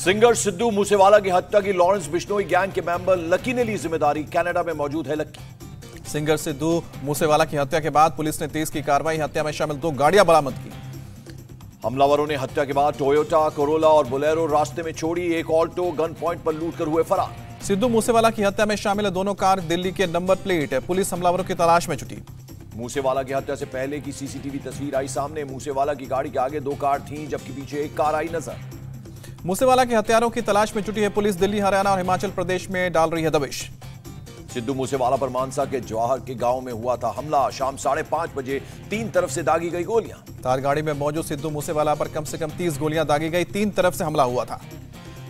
Singer Sidhu Moosewala की हत्या की लॉरेंस बिश्नोई गैंग के मेंबर लकी ने ली जिम्मेदारी। कनाडा में मौजूद है लकी। सिंगर सिद्धू मूसेवाला की हत्या के बाद पुलिस ने तेज की कार्रवाई। हत्या में शामिल 2 गाड़ियां बरामद की। हमलावरों ने हत्या के बाद टोयोटा कोरोला और बोलेरो रास्ते में छोड़ी। एक ऑल्टो गन पॉइंट पर लूट कर हुए फरार। सिद्धू मूसेवाला की हत्या में शामिल दोनों कार दिल्ली के नंबर प्लेट। पुलिस हमलावरों की तलाश में जुटी। मूसेवाला की हत्या से पहले की सीसीटीवी तस्वीर आई सामने। मूसेवाला की गाड़ी के आगे 2 कार थीं, जबकि पीछे एक कार आई नजर। मूसेवाला के हत्यारों की तलाश में जुटी है पुलिस। दिल्ली, हरियाणा और हिमाचल प्रदेश में डाल रही है दबिश। सिद्धू मूसेवाला पर मानसा के जवाहर के गांव में हुआ था हमला। शाम 5:30 बजे 3 तरफ से दागी गई गोलियां। थार गाड़ी में मौजूद सिद्धू मूसेवाला पर कम से कम 30 गोलियां दागी गई। 3 तरफ से हमला हुआ था।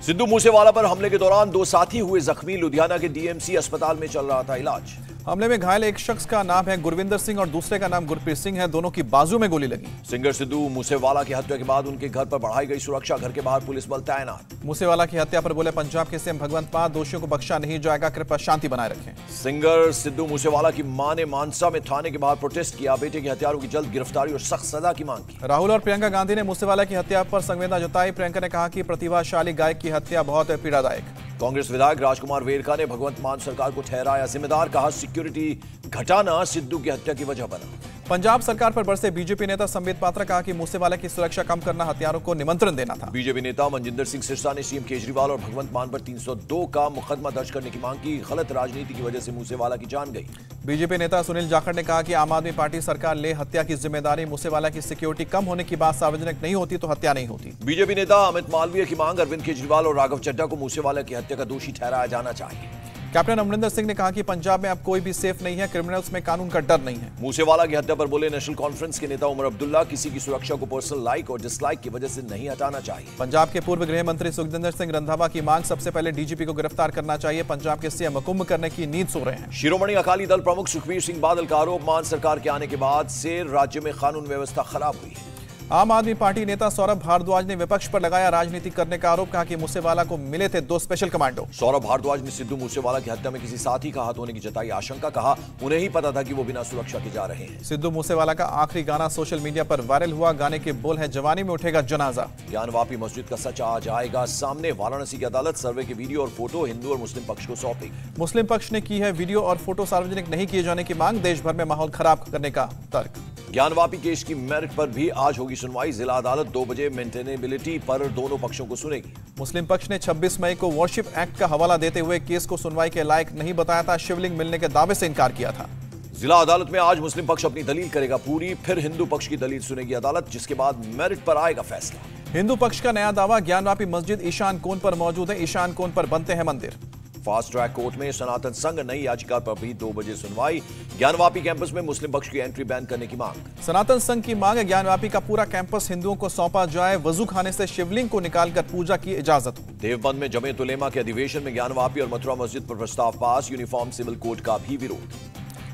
सिद्धू मूसेवाला पर हमले के दौरान 2 साथी हुए जख्मी। लुधियाना के डीएमसी अस्पताल में चल रहा था इलाज। हमले में घायल एक शख्स का नाम है गुरविंदर सिंह और दूसरे का नाम गुरप्रीत सिंह है। दोनों की बाजू में गोली लगी। सिंगर सिद्धू मूसेवाला की हत्या के बाद उनके घर पर बढ़ाई गई सुरक्षा। घर के बाहर पुलिस बल तैनात। मूसेवाला की हत्या पर बोले पंजाब के सीएम भगवंत मान, दोषियों को बख्शा नहीं जाएगा, कृपया शांति बनाए रखें। सिंगर सिद्धू मूसेवाला की मां ने मानसा में थाने के बाहर प्रोटेस्ट किया। बेटे के हत्यारों की जल्द गिरफ्तारी और सख्त सजा की मांग की। राहुल और प्रियंका गांधी ने मूसेवाला की हत्या पर संवेदना जताई। प्रियंका ने कहा कि प्रतिभाशाली गायक की हत्या बहुत पीड़ादायक। कांग्रेस विधायक राजकुमार वेरका ने भगवंत मान सरकार को ठहराया जिम्मेदार। कहा सिक्योरिटी घटाना सिद्धू की हत्या की वजह बना। पंजाब सरकार पर बरसे बीजेपी नेता संबित पात्रा। कहा कि मूसेवाला की सुरक्षा कम करना हत्यारों को निमंत्रण देना था। बीजेपी नेता मनजिंदर सिंह सिरसा ने सीएम केजरीवाल और भगवंत मान पर 302 का मुकदमा दर्ज करने की मांग की। गलत राजनीति की वजह से मूसेवाला की जान गई। बीजेपी नेता सुनील जाखड़ ने कहा कि आम आदमी पार्टी सरकार ले हत्या की जिम्मेदारी। मूसेवाला की सिक्योरिटी कम होने की बात सार्वजनिक नहीं होती तो हत्या नहीं होती। बीजेपी नेता अमित मालवीय की मांग। अरविंद केजरीवाल और राघव चड्ढा को मूसेवाला की हत्या का दोषी ठहराया जाना चाहिए। कैप्टन अमरिंदर सिंह ने कहा कि पंजाब में अब कोई भी सेफ नहीं है। क्रिमिनल्स में कानून का डर नहीं है। मूसेवाला की हत्या पर बोले नेशनल कॉन्फ्रेंस के नेता उमर अब्दुल्ला। किसी की सुरक्षा को पर्सनल लाइक और डिसलाइक की वजह से नहीं हटाना चाहिए। पंजाब के पूर्व गृह मंत्री सुखजिंदर सिंह रंधावा की मांग। सबसे पहले डीजीपी को गिरफ्तार करना चाहिए। पंजाब के सीएम कुंभ करने की नींद सो रहे हैं। शिरोमणि अकाली दल प्रमुख सुखबीर सिंह बादल का आरोप। मान सरकार के आने के बाद से राज्य में कानून व्यवस्था खराब हुई है। आम आदमी पार्टी नेता सौरभ भारद्वाज ने विपक्ष पर लगाया राजनीति करने का आरोप। कहा कि मूसेवाला को मिले थे 2 स्पेशल कमांडो। सौरभ भारद्वाज ने सिद्धू मूसेवाला की हत्या में किसी साथी का हाथ होने की जताई आशंका। कहा उन्हें ही पता था कि वो बिना सुरक्षा के जा रहे हैं। सिद्धू मूसेवाला का आखिरी गाना सोशल मीडिया पर वायरल हुआ। गाने के बोल है जवानी में उठेगा जनाजा। ज्ञानवापी मस्जिद का सच आज आएगा सामने। वाराणसी की अदालत सर्वे के वीडियो और फोटो हिंदू और मुस्लिम पक्ष को सौंपेगी। मुस्लिम पक्ष ने की है वीडियो और फोटो सार्वजनिक नहीं किए जाने की मांग। देश भर में माहौल खराब करने का तर्क। ज्ञानवापी केस की मेरिट पर भी आज होगी सुनवाई। जिला अदालत 2 बजे मेंटेनेबिलिटी पर दोनों पक्षों को सुनेगी। मुस्लिम पक्ष ने 26 मई को वॉरशिप एक्ट का हवाला देते हुए केस को सुनवाई के लायक नहीं बताया था। शिवलिंग मिलने के दावे से इनकार किया था। जिला अदालत में आज मुस्लिम पक्ष अपनी दलील करेगा पूरी। फिर हिंदू पक्ष की दलील सुनेगी अदालत, जिसके बाद मेरिट पर आएगा फैसला। हिंदू पक्ष का नया दावा। ज्ञानवापी मस्जिद ईशान कोण पर मौजूद है। ईशान कोण पर बनते हैं मंदिर। फास्ट ट्रैक कोर्ट में सनातन संघ नई याचिका पर भी 2 बजे सुनवाई। ज्ञानवापी कैंपस में मुस्लिम पक्ष की एंट्री बैन करने की मांग। सनातन संघ की मांग है ज्ञानवापी का पूरा कैंपस हिंदुओं को सौंपा जाए। वजू खाने से शिवलिंग को निकालकर पूजा की इजाजत हो। देवबंद में जमीयत उलेमा के अधिवेशन में ज्ञानवापी और मथुरा मस्जिद पर प्रस्ताव पास। यूनिफॉर्म सिविल कोड का भी विरोध।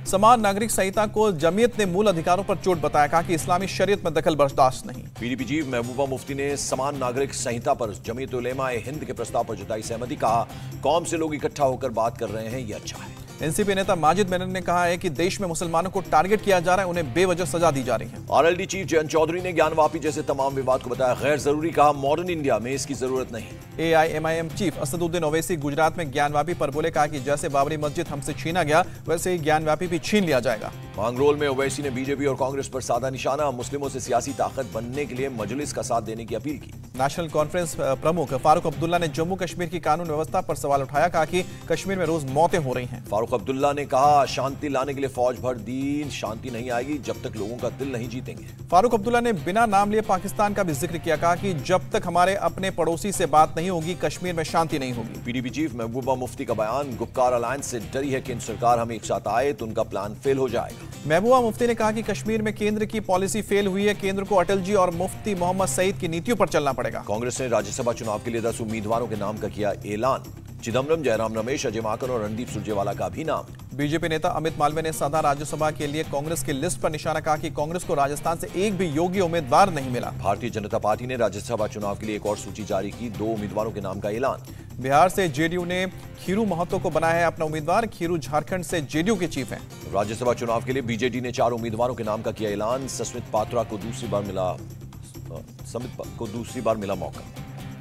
समान नागरिक संहिता को जमीयत ने मूल अधिकारों पर चोट बताया। कहा कि इस्लामी शरीयत में दखल बर्दाश्त नहीं। पीडीपी चीफ महबूबा मुफ्ती ने समान नागरिक संहिता पर जमीयत उलेमा ए हिंद के प्रस्ताव पर जताई सहमति। कहा कौम से लोग इकट्ठा होकर बात कर रहे हैं, ये अच्छा है। एनसीपी नेता माजिद मेनन ने कहा है कि देश में मुसलमानों को टारगेट किया जा रहा है, उन्हें बेवजह सजा दी जा रही है। आरएलडी चीफ जयंत चौधरी ने ज्ञानवापी जैसे तमाम विवाद को बताया गैर जरूरी। कहा मॉडर्न इंडिया में इसकी जरूरत नहीं। एआईएमआईएम चीफ असदुद्दीन ओवैसी गुजरात में ज्ञानवापी पर बोले। कहा कि जैसे बाबरी मस्जिद हमसे छीना गया वैसे ही ज्ञानवापी भी छीन लिया जाएगा। मांगरोल में ओवैसी ने बीजेपी और कांग्रेस पर साधा निशाना। मुस्लिमों से सियासी ताकत बनने के लिए मजलिस का साथ देने की अपील की। नेशनल कॉन्फ्रेंस प्रमुख फारूक अब्दुल्ला ने जम्मू कश्मीर की कानून व्यवस्था पर सवाल उठाया। कहा कि कश्मीर में रोज मौतें हो रही हैं। फारूक अब्दुल्ला ने कहा शांति लाने के लिए फौज भर दी। शांति नहीं आएगी जब तक लोगों का दिल नहीं जीतेंगे। फारूक अब्दुल्ला ने बिना नाम लिए पाकिस्तान का भी जिक्र किया। कहा कि जब तक हमारे अपने पड़ोसी से बात नहीं होगी कश्मीर में शांति नहीं होगी। पीडीपी चीफ महबूबा मुफ्ती का बयान। गुपकार अलायंस से डरी है केंद्र सरकार हम एक साथ आए तो उनका प्लान फेल हो जाएगा। महबूबा मुफ्ती ने कहा कि कश्मीर में केंद्र की पॉलिसी फेल हुई है। केंद्र को अटल जी और मुफ्ती मोहम्मद सईद की नीतियों पर चलना पड़ेगा। कांग्रेस ने राज्यसभा चुनाव के लिए 10 उम्मीदवारों के नाम का किया ऐलान। चिदम्बरम, जयराम रमेश, अजय माकन और रणदीप सुरजेवाला का भी नाम। बीजेपी नेता अमित मालवीय ने साधा राज्यसभा के लिए कांग्रेस की लिस्ट पर निशाना। कहा कि कांग्रेस को राजस्थान से एक भी योग्य उम्मीदवार नहीं मिला। भारतीय जनता पार्टी ने राज्यसभा चुनाव के लिए एक और सूची जारी की। 2 उम्मीदवारों के नाम का ऐलान। बिहार से जेडीयू ने खीरू महतो को बनाया है अपना उम्मीदवार। खीरू झारखंड से जेडीयू के चीफ हैं। राज्यसभा चुनाव के लिए बीजेडी ने 4 उम्मीदवारों के नाम का किया ऐलान। सस्मित पात्रा को दूसरी बार मिला मौका।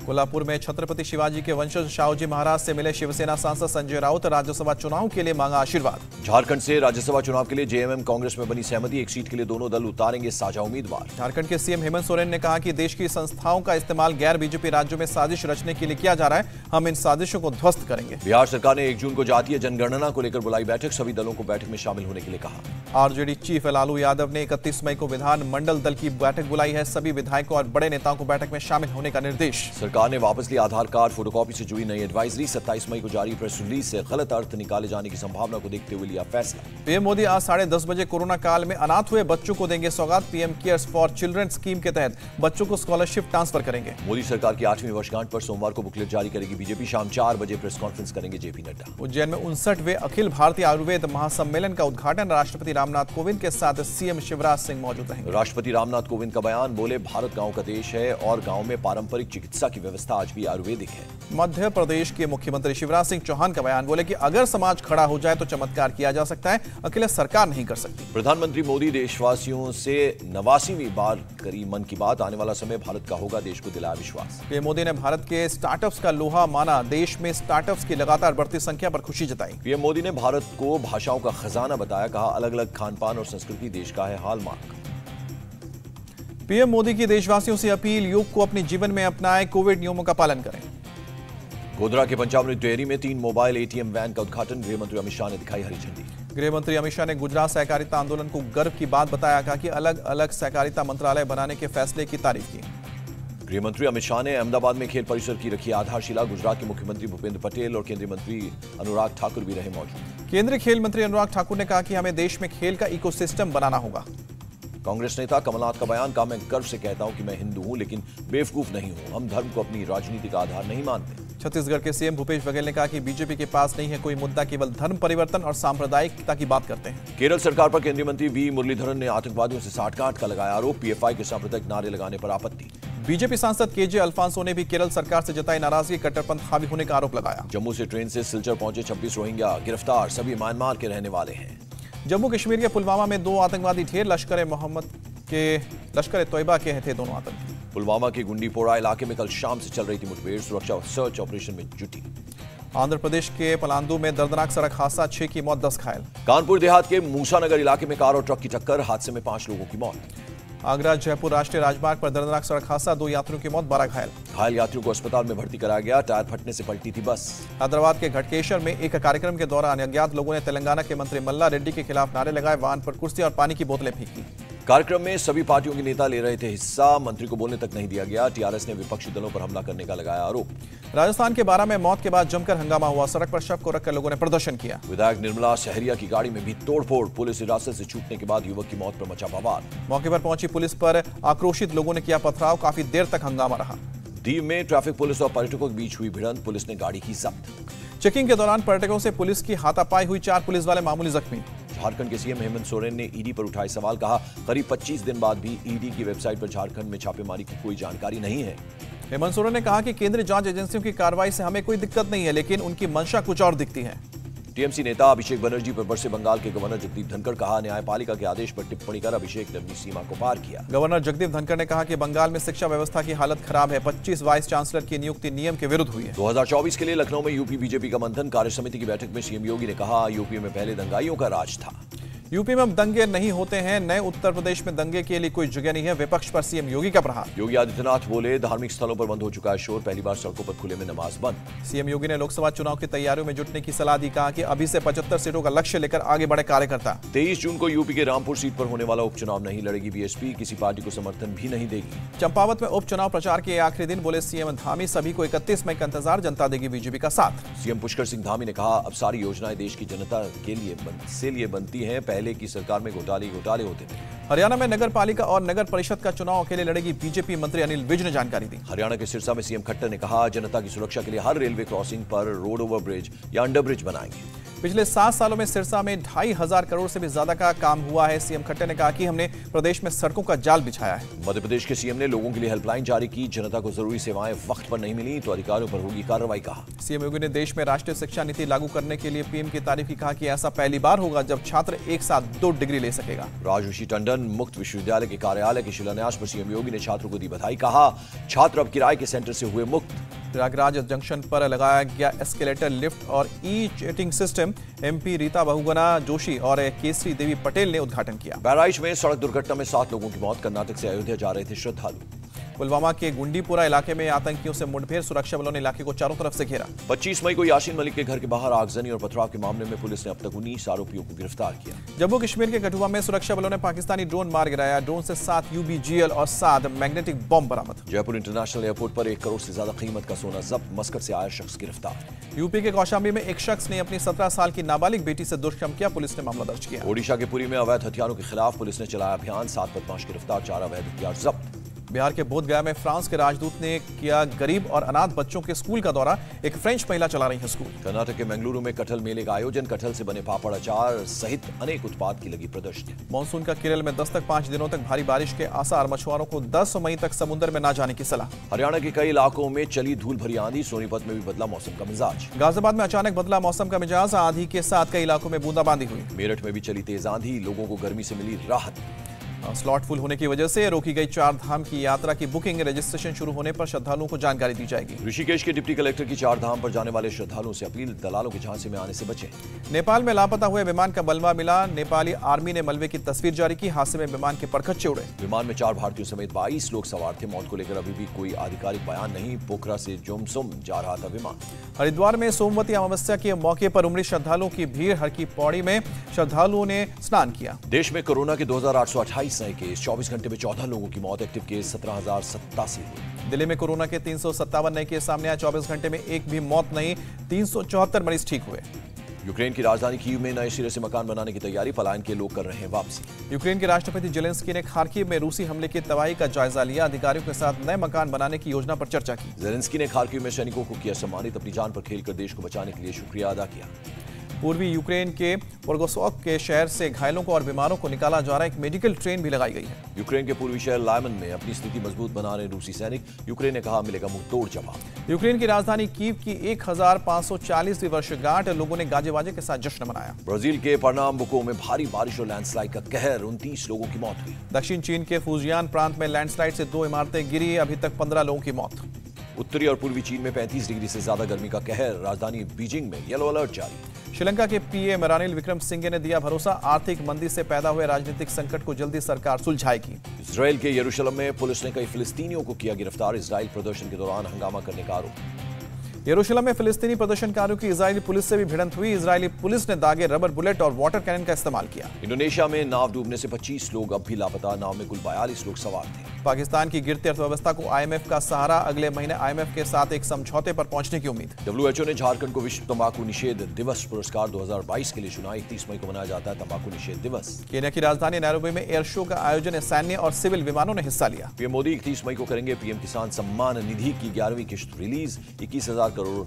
कोल्हापुर में छत्रपति शिवाजी के वंशज शाहूजी महाराज से मिले शिवसेना सांसद संजय राउत। राज्यसभा चुनाव के लिए मांगा आशीर्वाद। झारखंड से राज्यसभा चुनाव के लिए जेएमएम कांग्रेस में बनी सहमति। एक सीट के लिए दोनों दल उतारेंगे साझा उम्मीदवार। झारखंड के सीएम हेमंत सोरेन ने कहा कि देश की संस्थाओं का इस्तेमाल गैर बीजेपी राज्यों में साजिश रचने के लिए किया जा रहा है। हम इन साजिशों को ध्वस्त करेंगे। बिहार सरकार ने 1 जून को जातीय जनगणना को लेकर बुलाई बैठक। सभी दलों को बैठक में शामिल होने के लिए कहा। आरजेडी चीफ लालू यादव ने 31 मई को विधान मंडल दल की बैठक बुलाई है। सभी विधायकों और बड़े नेताओं को बैठक में शामिल होने का निर्देश। सरकार ने वापस लिया आधार कार्ड फोटोकॉपी से जुड़ी नई एडवाइजरी। 27 मई को जारी प्रेस रिलीज से गलत अर्थ निकाले जाने की संभावना को देखते हुए लिया फैसला। पीएम मोदी आज 10:30 बजे कोरोना काल में अनाथ हुए बच्चों को देंगे सौगात। PM cares for children scheme के तहत बच्चों को स्कॉलरशिप ट्रांसफर करेंगे। मोदी सरकार की 8वीं वर्षगांठ पर सोमवार को बुकलेट जारी करेगी बीजेपी। शाम 4 बजे प्रेस कॉन्फ्रेंस करेंगे जेपी नड्डा। उज्जैन में 59वें अखिल भारतीय आयुर्वेद महासम्मेलन का उद्घाटन। राष्ट्रपति रामनाथ कोविंद के साथ सीएम शिवराज सिंह मौजूद रहेंगे। राष्ट्रपति रामनाथ कोविंद का बयान, बोले भारत गांव का देश है और गांव में पारंपरिक चिकित्सा की व्यवस्था आज भी आयुर्वेदिक है। मध्य प्रदेश के मुख्यमंत्री शिवराज सिंह चौहान का बयान, बोले कि अगर समाज खड़ा हो जाए तो चमत्कार किया जा सकता है, अकेले सरकार नहीं कर सकती। प्रधानमंत्री मोदी देशवासियों से 89वीं बार करी मन की बात। आने वाला समय भारत का होगा, देश को दिलाया विश्वास। पीएम मोदी ने भारत के स्टार्टअप्स का लोहा माना। देश में स्टार्टअप्स की लगातार बढ़ती संख्या पर खुशी जताई। पीएम मोदी ने भारत को भाषाओं का खजाना बताया। कहा, अलग अलग खान पान और संस्कृति देश का है हॉलमार्क। पीएम मोदी की देशवासियों से अपील, योग को अपने जीवन में अपनाएं, कोविड नियमों का पालन करें। गोधरा के पंचामृत डेयरी में 3 मोबाइल एटीएम वैन का उद्घाटन। गृह मंत्री अमित शाह ने दिखाई हरी झंडी। गृह मंत्री अमित शाह ने गुजरात सहकारिता आंदोलन को गर्व की बात बताया। कहा कि अलग अलग सहकारिता मंत्रालय बनाने के फैसले की तारीफ की। गृह मंत्री अमित शाह ने अहमदाबाद में खेल परिसर की रखी आधारशिला। गुजरात के मुख्यमंत्री भूपेंद्र पटेल और केंद्रीय मंत्री अनुराग ठाकुर भी रहे मौजूद। केंद्रीय खेल मंत्री अनुराग ठाकुर ने कहा कि हमें देश में खेल का इकोसिस्टम बनाना होगा। कांग्रेस नेता कमलनाथ का बयान, कहा, मैं गर्व से कहता हूं कि मैं हिंदू हूं लेकिन बेवकूफ नहीं हूं। हम धर्म को अपनी राजनीति का आधार नहीं मानते। छत्तीसगढ़ के सीएम भूपेश बघेल ने कहा कि बीजेपी के पास नहीं है कोई मुद्दा, केवल धर्म परिवर्तन और सांप्रदायिकता की बात करते हैं। केरल सरकार पर केंद्रीय मंत्री वी मुरलीधरन ने आतंकवादियों से साठगांठ का लगाया आरोप। पीएफआई के सांप्रदायिक नारे लगाने पर आपत्ति। बीजेपी सांसद केजे अल्फांसो ने भी केरल सरकार से जताई नाराजगी। कट्टरपंथ हावी होने का आरोप लगाया। जम्मू से ट्रेन से सिलचर पहुंचे 26 रोहिंग्या गिरफ्तार। सभी म्यांमार के रहने वाले हैं। जम्मू कश्मीर के पुलवामा में 2 आतंकवादी ढेर। लश्कर तोयबा के थे दोनों आतंकी। पुलवामा के गुंडीपोरा इलाके में कल शाम से चल रही थी मुठभेड़। सुरक्षा और सर्च ऑपरेशन में जुटी। आंध्र प्रदेश के पलांदू में दर्दनाक सड़क हादसा, 6 की मौत, 10 घायल। कानपुर देहात के मूसानगर इलाके में कार और ट्रक की टक्कर। हादसे में 5 लोगों की मौत। आगरा जयपुर राष्ट्रीय राजमार्ग पर दर्दनाक सड़क हादसा, 2 यात्रियों की मौत, 12 घायल। घायल यात्रियों को अस्पताल में भर्ती कराया गया। टायर फटने से पलटी थी बस। हैदराबाद के घटकेश्वर में एक कार्यक्रम के दौरान अज्ञात लोगों ने तेलंगाना के मंत्री मल्ला रेड्डी के खिलाफ नारे लगाए। वाहन पर कुर्सी और पानी की बोतलें फेंकी। कार्यक्रम में सभी पार्टियों के नेता ले रहे थे हिस्सा। मंत्री को बोलने तक नहीं दिया गया। टीआरएस ने विपक्षी दलों पर हमला करने का लगाया आरोप। राजस्थान के 12 में मौत के बाद जमकर हंगामा हुआ। सड़क पर शव को रखकर लोगों ने प्रदर्शन किया। विधायक निर्मला सहरिया की गाड़ी में भी तोड़फोड़। पुलिस हिरासत से छूटने के बाद युवक की मौत पर मचा बवाल। मौके पर पहुंची पुलिस पर आक्रोशित लोगों ने किया पथराव। काफी देर तक हंगामा रहा। दीव में ट्रैफिक पुलिस और पर्यटकों के बीच हुई भिड़ंत। पुलिस ने गाड़ी की जब्त। चेकिंग के दौरान पर्यटकों से पुलिस की हाथापाई हुई। 4 पुलिस वाले मामूली जख्मी। झारखंड के सीएम हेमंत सोरेन ने ईडी पर उठाए सवाल। कहा, करीब 25 दिन बाद भी ईडी की वेबसाइट पर झारखंड में छापेमारी की कोई जानकारी नहीं है। हेमंत सोरेन ने कहा कि केंद्रीय जांच एजेंसियों की कार्रवाई से हमें कोई दिक्कत नहीं है, लेकिन उनकी मंशा कुछ और दिखती है। टीएमसी नेता अभिषेक बनर्जी पर बरसे बंगाल के गवर्नर जगदीप धनखड़। कहा, न्यायपालिका के आदेश पर टिप्पणी कर अभिषेक ने अपनी सीमा को पार किया। गवर्नर जगदीप धनखड़ ने कहा कि बंगाल में शिक्षा व्यवस्था की हालत खराब है। 25 वाइस चांसलर की नियुक्ति नियम के विरुद्ध हुई है। 2024 के लिए लखनऊ में यूपी बीजेपी का मंथन। कार्य समिति की बैठक में सीएम योगी ने कहा, यूपी में पहले दंगाइयों का राज था। यूपी में अब दंगे नहीं होते हैं। नए उत्तर प्रदेश में दंगे के लिए कोई जगह नहीं है। विपक्ष पर सीएम योगी का प्रहार। योगी आदित्यनाथ बोले, धार्मिक स्थलों पर बंद हो चुका है शोर। पहली बार सड़कों पर खुले में नमाज बंद। सीएम योगी ने लोकसभा चुनाव की तैयारियों में जुटने की सलाह दी। कहा कि अभी से 75 सीटों का लक्ष्य लेकर आगे बढ़े कार्यकर्ता। 23 जून को यूपी के रामपुर सीट पर होने वाला उपचुनाव नहीं लड़ेगी बीएसपी। किसी पार्टी को समर्थन भी नहीं देगी। चंपावत में उपचुनाव प्रचार के आखिरी दिन बोले सीएम धामी, सभी को 31 मई का इंतजार, जनता देगी बीजेपी का साथ। सीएम पुष्कर सिंह धामी ने कहा, अब सारी योजनाएं देश की जनता के लिए बनती हैं। पहले की सरकार में घोटाले होते थे। हरियाणा में नगर पालिका और नगर परिषद का चुनाव अकेले लड़ेगी बीजेपी। मंत्री अनिल विज ने जानकारी दी। हरियाणा के सिरसा में सीएम खट्टर ने कहा, जनता की सुरक्षा के लिए हर रेलवे क्रॉसिंग पर रोड ओवर ब्रिज या अंडर ब्रिज बनाएंगे। पिछले 7 सालों में सिरसा में 2,500 करोड़ से भी ज्यादा का काम हुआ है। सीएम खट्टर ने कहा कि हमने प्रदेश में सड़कों का जाल बिछाया है। मध्य प्रदेश के सीएम ने लोगों के लिए हेल्पलाइन जारी की। जनता को जरूरी सेवाएं वक्त पर नहीं मिली तो अधिकारियों पर होगी कार्रवाई, कहा। सीएम योगी ने देश में राष्ट्रीय शिक्षा नीति लागू करने के लिए पीएम की तारीफ की। कहा कि ऐसा पहली बार होगा जब छात्र एक साथ 2 डिग्री ले सकेगा। राजऋषि टंडन मुक्त विश्वविद्यालय के कार्यालय के शिलान्यास पर सीएम योगी ने छात्रों को दी बधाई। कहा छात्र अब किराए के सेंटर से हुए मुक्त। प्रयागराज जंक्शन पर लगाया गया एस्केलेटर, लिफ्ट और e chatting system MP Rita Bahuguna Joshi और केसरी देवी पटेल ने उद्घाटन किया। बहराइच में सड़क दुर्घटना में 7 लोगों की मौत। कर्नाटक से अयोध्या जा रहे थे श्रद्धालु। पुलवामा के गुंडीपुरा इलाके में आतंकियों से मुठभेड़, सुरक्षा बलों ने इलाके को चारों तरफ से घेरा। 25 मई को यासीन मलिक के घर के बाहर आगजनी और पथराव के मामले में पुलिस ने अब तक 19 आरोपियों को गिरफ्तार किया। जम्मू कश्मीर के कठुआ में सुरक्षा बलों ने पाकिस्तानी ड्रोन मार गिराया। ड्रोन से 7 यूबीजीएल और 7 मैग्नेटिक बम बरामद। जयपुर इंटरनेशनल एयरपोर्ट पर 1 करोड़ से ज्यादा कीमत का सोना जब्त। मस्कट से आया शख्स गिरफ्तार। यूपी के कौशाम्बी में एक शख्स ने अपनी 17 साल की नाबालिग बेटी से दुष्कर्म किया। पुलिस ने मामला दर्ज किया। ओडिशा के पुरी में अवैध हथियारों के खिलाफ पुलिस ने चलाया अभियान। 7 बदमाश गिरफ्तार, 4 अवैध हथियार जब्त। बिहार के बोधगया में फ्रांस के राजदूत ने किया गरीब और अनाथ बच्चों के स्कूल का दौरा। एक फ्रेंच महिला चला रही है स्कूल। कर्नाटक के मंगलुरु में कटहल मेले का आयोजन। कटहल से बने पापड़, अचार सहित अनेक उत्पाद की लगी प्रदर्शनी। मानसून का केरल में दस्तक, 5 दिनों तक भारी बारिश के आसार। मछुआरों को 10 मई तक समुद्र में न जाने की सलाह। हरियाणा के कई इलाकों में चली धूल भरी आंधी। सोनीपत में भी बदला मौसम का मिजाज। गाजियाबाद में अचानक बदला मौसम का मिजाज। आंधी के साथ कई इलाकों में बूंदाबांदी हुई। मेरठ में भी चली तेज आंधी। लोगों को गर्मी से मिली राहत। स्लॉट फुल होने की वजह से रोकी गई 4 धाम की यात्रा की बुकिंग। रजिस्ट्रेशन शुरू होने पर श्रद्धालुओं को जानकारी दी जाएगी। ऋषिकेश के डिप्टी कलेक्टर की 4 धाम पर जाने वाले श्रद्धालुओं से अपील, दलालों के झांसे में आने से बचें। नेपाल में लापता हुए विमान का मलबा मिला। नेपाली आर्मी ने मलबे की तस्वीर जारी की। हादसे में विमान के परखच्चे उड़े। विमान में 4 भारतीयों समेत 22 लोग सवार थे। मौत को लेकर अभी भी कोई आधिकारिक बयान नहीं। पोखरा से जोमसोम जा रहा था विमान। हरिद्वार में सोमवती अमावस्या के मौके पर उमड़ी श्रद्धालुओं की भीड़। हर की पौड़ी में श्रद्धालुओं ने स्नान किया। देश में कोरोना के 2828 नए केस। 24 घंटे में 14 लोगों की मौत। एक्टिव केस 17,087 हुए। दिल्ली में कोरोना के 357 नए केस सामने आए। 24 घंटे में एक भी मौत नहीं। 374 मरीज ठीक हुए। यूक्रेन की राजधानी कीव में नए सिरे से मकान बनाने की तैयारी। पलायन के लोग कर रहे हैं वापसी। यूक्रेन के राष्ट्रपति जेलेंस्की ने खार्किव में रूसी हमले की तबाही का जायजा लिया। अधिकारियों के साथ नए मकान बनाने की योजना पर चर्चा की। जेलेंस्की ने खार्किव में सैनिकों को किया सम्मानित। अपनी जान पर खेलकर देश को बचाने के लिए शुक्रिया अदा किया। पूर्वी यूक्रेन के पोर्गोसोक के शहर से घायलों को और बीमारों को निकाला जा रहा है। एक मेडिकल ट्रेन भी लगाई गई है। यूक्रेन के पूर्वी शहर लायमन में अपनी स्थिति मजबूत बना रहे रूसी सैनिक। यूक्रेन ने कहा मिलेगा मुंहतोड़ जवाब। यूक्रेन की राजधानी कीव की 1540वीं वर्षगांठ। लोगों ने गाजे बाजे के साथ जश्न मनाया। ब्राजील के पर्नाम्बुको में भारी बारिश और लैंडस्लाइड का कहर। 29 लोगों की मौत हुई। दक्षिण चीन के फुजियान प्रांत में लैंडस्लाइड से 2 इमारतें गिरी। अभी तक 15 लोगों की मौत। उत्तरी और पूर्वी चीन में 35 डिग्री से ज्यादा गर्मी का कहर। राजधानी बीजिंग में येलो अलर्ट जारी। श्रीलंका के पीएम रानिल विक्रमसिंघे ने दिया भरोसा। आर्थिक मंदी से पैदा हुए राजनीतिक संकट को जल्दी सरकार सुलझाएगी। इजराइल के यरूशलेम में पुलिस ने कई फिलिस्तीनियों को किया गिरफ्तार। इजराइल प्रदर्शन के दौरान हंगामा करने का आरोप। यरूशलेम में फिलिस्तीनी प्रदर्शनकारियों की इजरायली पुलिस से भी भिड़ंत हुई। इजरायली पुलिस ने दागे, रबर बुलेट और वाटर कैनन का इस्तेमाल किया। इंडोनेशिया में नाव डूबने से 25 लोग अब भी लापता। नाव में कुल 42 लोग सवार थे। पाकिस्तान की गिरती अर्थव्यवस्था को आईएमएफ का सहारा। अगले महीने आईएमएफ के साथ एक समझौते पर पहुंचने की उम्मीद। WHO ने झारखंड को विश्व तंबाकू निषेध दिवस पुरस्कार 2022 के लिए चुना। 31 मई को मनाया जाता है तंबाकू निषेध दिवस। केन्या की राजधानी नैरोबी में एयर शो का आयोजन। सैन्य और सिविल विमानों ने हिस्सा लिया। पीएम मोदी 31 मई को करेंगे पीएम किसान सम्मान निधि की 11वीं किश्त रिलीज। 21,000 करोड़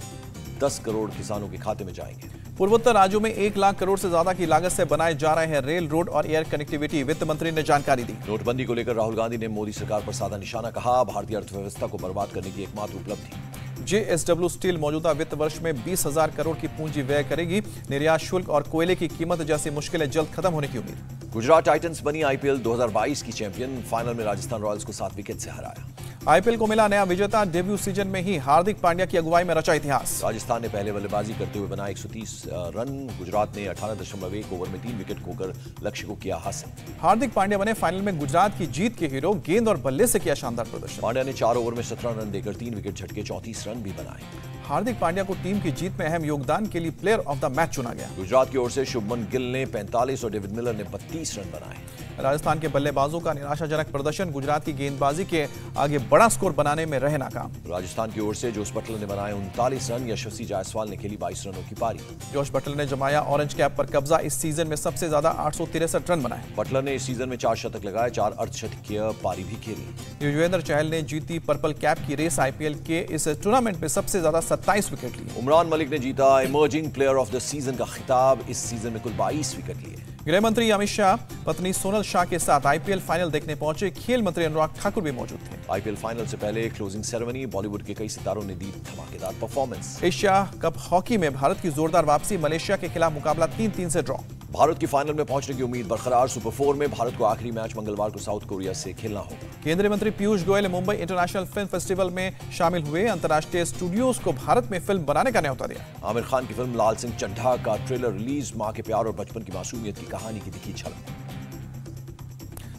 10 करोड़ किसानों के खाते में जाएंगे। पूर्वोत्तर राज्यों में 1 लाख करोड़ से ज्यादा की लागत से बनाए जा रहे हैं रेल, रोड और एयर कनेक्टिविटी। वित्त मंत्री ने जानकारी दी। नोटबंदी को लेकर राहुल गांधी ने मोदी सरकार पर साधा निशाना। कहा भारतीय अर्थव्यवस्था को बर्बाद करने की एकमात्र उपलब्धि। JSW स्टील मौजूदा वित्त वर्ष में 20,000 करोड़ की पूंजी व्यय करेगी। निर्यात शुल्क और कोयले की कीमत जैसी मुश्किलें जल्द खत्म होने की उम्मीद। गुजरात टाइटंस बनी IPL 2022 की चैंपियन। फाइनल में राजस्थान रॉयल्स को 7 विकेट से हराया। IPL को मिला नया विजेता। डेब्यू सीजन में ही हार्दिक पांड्या की अगुवाई में रचा इतिहास। राजस्थान ने पहले बल्लेबाजी करते हुए बनाए 130 रन। गुजरात ने 18.1 ओवर में 3 विकेट खोकर लक्ष्य को किया हासिल। हार्दिक पांड्या बने फाइनल में गुजरात की जीत के हीरो। गेंद और बल्ले से किया शानदार प्रदर्शन। पांड्या ने 4 ओवर में 17 रन देकर 3 विकेट झटके 34 रन भी बनाए। हार्दिक पांड्या को टीम की जीत में अहम योगदान के लिए प्लेयर ऑफ द मैच चुना गया। गुजरात की ओर से शुभमन गिल ने 45 और डेविड मिलर ने 32 रन बनाए। राजस्थान के बल्लेबाजों का निराशाजनक प्रदर्शन, गुजरात की गेंदबाजी के आगे बड़ा स्कोर बनाने में रहे नाकाम। राजस्थान की ओर से जोश बटलर ने बनाए 39 रन, यशस्वी जायसवाल ने खेली 22 रनों की पारी। जोश बटलर ने जमाया ऑरेंज कैप पर कब्जा, इस सीजन में सबसे ज्यादा 863 रन बनाए। बटलर ने इस सीजन में 4 शतक लगाए, 4 अर्धशतकीय पारी भी खेली। युजवेंद्र चहल ने जीती पर्पल कैप की रेस, आईपीएल के इस टूर्नामेंट में सबसे ज्यादा 27 विकेट लिए। उमरान मलिक ने जीता emerging player of the season का खिताब, इस सीजन में कुल 22 विकेट लिए। गृह मंत्री अमित शाह पत्नी सोनल शाह के साथ आईपीएल फाइनल देखने पहुंचे, खेल मंत्री अनुराग ठाकुर भी मौजूद थे। आईपीएल फाइनल से पहले क्लोजिंग सेरेमनी, बॉलीवुड के कई सितारों ने दी धमाकेदार परफॉर्मेंस। एशिया कप हॉकी में भारत की जोरदार वापसी, मलेशिया के खिलाफ मुकाबला 3-3 से ड्रॉ। भारत की फाइनल में पहुंचने की उम्मीद बरकरार, सुपर 4 में भारत को आखिरी मैच मंगलवार को साउथ कोरिया से खेलना होगा। केंद्रीय मंत्री Piyush Goyal Mumbai international film festival में शामिल हुए, अंतर्राष्ट्रीय स्टूडियोज को भारत में फिल्म बनाने का न्योता दिया। आमिर खान की फिल्म लाल सिंह चड्ढा का ट्रेलर रिलीज, मां के प्यार और बचपन की मासूमियत की कहानी की दिखी झलक।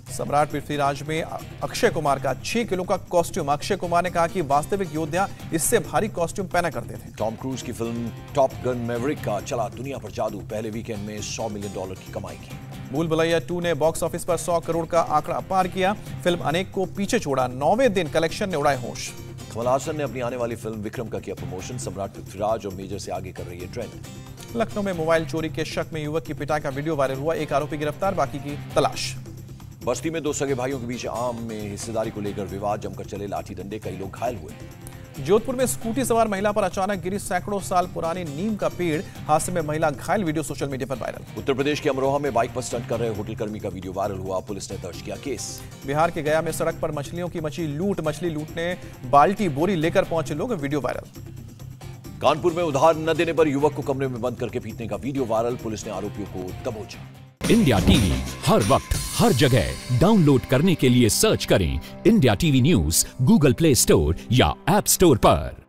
सम्राट पृथ्वीराज में अक्षय कुमार का 6 किलो का कॉस्ट्यूम, अक्षय कुमार ने कहा कि वास्तविक योद्धा इससे भारी कॉस्ट्यूम पहना करते थे। टॉम क्रूज की फिल्म टॉप गन मैवरिक का चला दुनिया पर जादू, पहले वीकेंड में $100 मिलियन की कमाई की। भूल भुलैया 2 ने बॉक्स ऑफिस पर 100 करोड़ का आंकड़ा पार किया, फिल्म अनेक को पीछे छोड़ा, 9वें दिन कलेक्शन ने उड़ाए होश। कमल हासन ने अपनी आने वाली फिल्म विक्रम का किया प्रमोशन, सम्राट पृथ्वीराज और मेजर से आगे कर रही है ट्रेंड। लखनऊ में मोबाइल चोरी के शक में युवक की पिटाई का वीडियो वायरल हुआ, एक आरोपी गिरफ्तार, बाकी की तलाश। बस्ती में 2 सगे भाइयों के बीच आम में हिस्सेदारी को लेकर विवाद, जमकर चले लाठी डंडे, कई लोग घायल हुए। जोधपुर में स्कूटी सवार महिला पर अचानक गिरी सैकड़ों साल पुरानी नीम का पेड़, हादसे में महिला घायल, वीडियो सोशल मीडिया पर वायरल। उत्तर प्रदेश के अमरोहा में बाइक पर स्टंट कर रहे होटल कर्मी का वीडियो वायरल हुआ, पुलिस ने दर्ज किया केस। बिहार के गया में सड़क पर मछलियों की मची लूट, मछली लूटने बाल्टी बोरी लेकर पहुंचे लोग, वीडियो वायरल। कानपुर में उधार न देने पर युवक को कमरे में बंद करके पीटने का वीडियो वायरल, पुलिस ने आरोपियों को दबोचा। इंडिया टीवी हर वक्त हर जगह डाउनलोड करने के लिए सर्च करें India TV news Google play store या ऐप स्टोर पर।